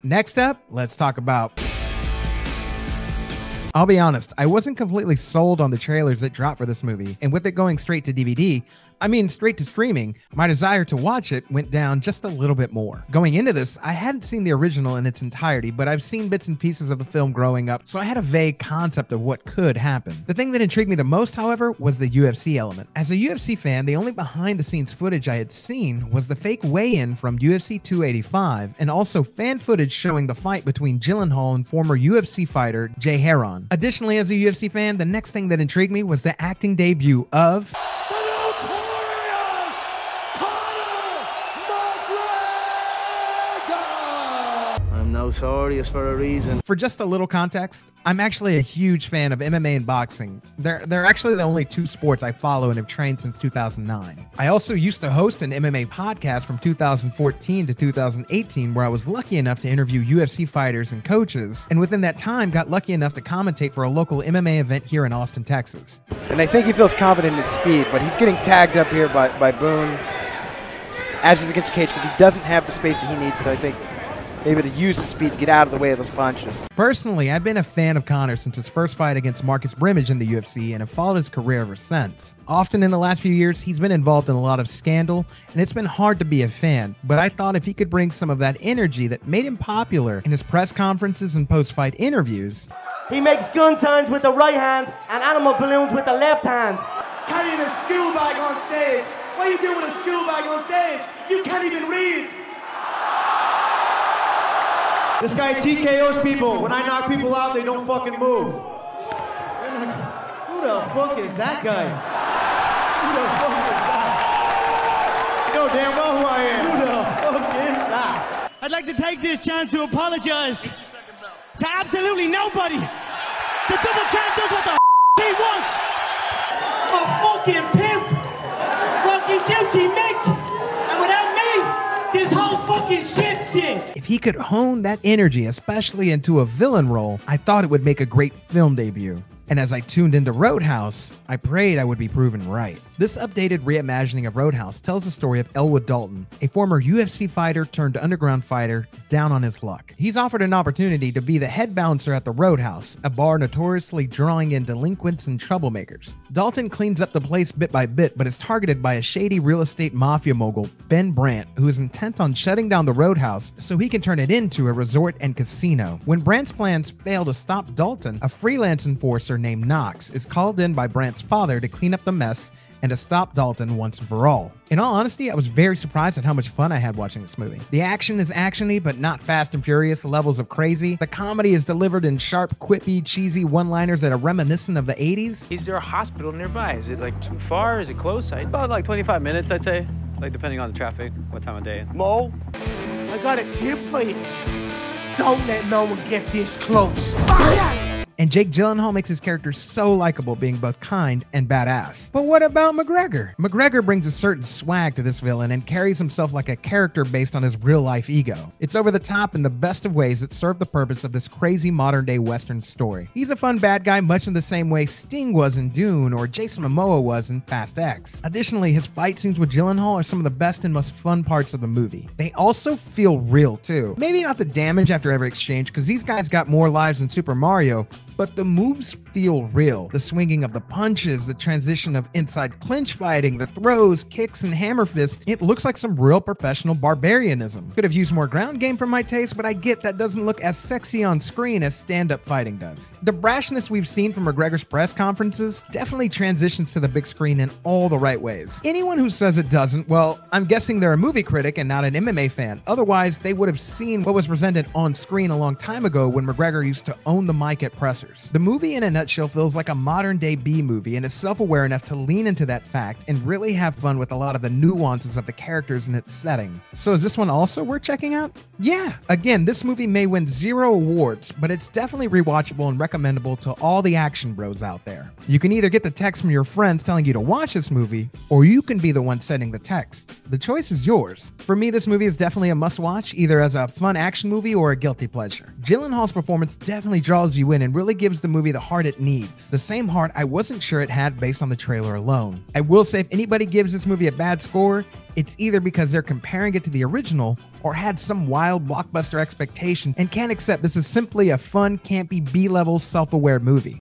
Next up, let's talk about... I'll be honest, I wasn't completely sold on the trailers that dropped for this movie, and with it going straight to DVD, straight to streaming, my desire to watch it went down just a little bit more. Going into this, I hadn't seen the original in its entirety, but I've seen bits and pieces of the film growing up, so I had a vague concept of what could happen. The thing that intrigued me the most, however, was the UFC element. As a UFC fan, the only behind-the-scenes footage I had seen was the fake weigh-in from UFC 285, and also fan footage showing the fight between Gyllenhaal and former UFC fighter Jay Heron. Additionally, as a UFC fan, the next thing that intrigued me was the acting debut of... notorious for a reason. For just a little context, I'm actually a huge fan of MMA and boxing. They're actually the only two sports I follow and have trained since 2009. I also used to host an MMA podcast from 2014 to 2018 where I was lucky enough to interview UFC fighters and coaches, and within that time got lucky enough to commentate for a local MMA event here in Austin, Texas. And I think he feels confident in his speed, but he's getting tagged up here by Boone as he's against the cage because he doesn't have the space that he needs to, I think, able to use his speed to get out of the way of those punches. Personally, I've been a fan of Conor since his first fight against Marcus Brimage in the UFC and have followed his career ever since. Often in the last few years, he's been involved in a lot of scandal, and it's been hard to be a fan, but I thought if he could bring some of that energy that made him popular in his press conferences and post-fight interviews. He makes gun signs with the right hand and animal balloons with the left hand. Carrying a school bag on stage. What are you doing with a school bag on stage? You can't even read. This guy TKOs people. When I knock people out, they don't fucking move. Who the fuck is that guy? Who the fuck is that? You know damn well who I am. Who the fuck is that? I'd like to take this chance to apologize to absolutely nobody. The double champ does what the he wants. A fucking pimp. Fucking guilty Mick. And without me, this whole fucking shit sink. If he could hone that energy, especially into a villain role, I thought it would make a great film debut. And as I tuned into Roadhouse, I prayed I would be proven right. This updated reimagining of Roadhouse tells the story of Elwood Dalton, a former UFC fighter turned underground fighter, down on his luck. He's offered an opportunity to be the head bouncer at the Roadhouse, a bar notoriously drawing in delinquents and troublemakers. Dalton cleans up the place bit by bit, but is targeted by a shady real estate mafia mogul, Ben Brandt, who is intent on shutting down the Roadhouse so he can turn it into a resort and casino. When Brandt's plans fail to stop Dalton, a freelance enforcer named Knox is called in by Brandt's father to clean up the mess and to stop Dalton once and for all. In all honesty, I was very surprised at how much fun I had watching this movie. The action is actiony, but not Fast and Furious levels of crazy. The comedy is delivered in sharp, quippy, cheesy one-liners that are reminiscent of the 80s. Is there a hospital nearby? Is it like too far? Is it close? About like 25 minutes, I'd say. Like depending on the traffic, what time of day. Mo, I got a tip for you. Don't let no one get this close. And Jake Gyllenhaal makes his character so likable, being both kind and badass. But what about McGregor? McGregor brings a certain swag to this villain and carries himself like a character based on his real-life ego. It's over the top in the best of ways that serve the purpose of this crazy modern-day Western story. He's a fun bad guy much in the same way Sting was in Dune or Jason Momoa was in Fast X. Additionally, his fight scenes with Gyllenhaal are some of the best and most fun parts of the movie. They also feel real too. Maybe not the damage after every exchange, because these guys got more lives than Super Mario, but the moves feel real. The swinging of the punches, the transition of inside clinch fighting, the throws, kicks, and hammer fists, it looks like some real professional barbarianism. Could have used more ground game for my taste, but I get that doesn't look as sexy on screen as stand-up fighting does. The brashness we've seen from McGregor's press conferences definitely transitions to the big screen in all the right ways. Anyone who says it doesn't, well, I'm guessing they're a movie critic and not an MMA fan. Otherwise, they would have seen what was presented on screen a long time ago when McGregor used to own the mic at pressers. The movie in a nutshell feels like a modern day B movie and is self-aware enough to lean into that fact and really have fun with a lot of the nuances of the characters in its setting. So is this one also worth checking out? Yeah, again, this movie may win 0 awards, but it's definitely rewatchable and recommendable to all the action bros out there. You can either get the text from your friends telling you to watch this movie, or you can be the one sending the text. The choice is yours. For me, this movie is definitely a must-watch, either as a fun action movie or a guilty pleasure. Gyllenhaal's performance definitely draws you in and really gives the movie the heart it needs. The same heart I wasn't sure it had based on the trailer alone. I will say if anybody gives this movie a bad score, it's either because they're comparing it to the original or had some wild blockbuster expectation and can't accept this is simply a fun, campy, B-level, self-aware movie.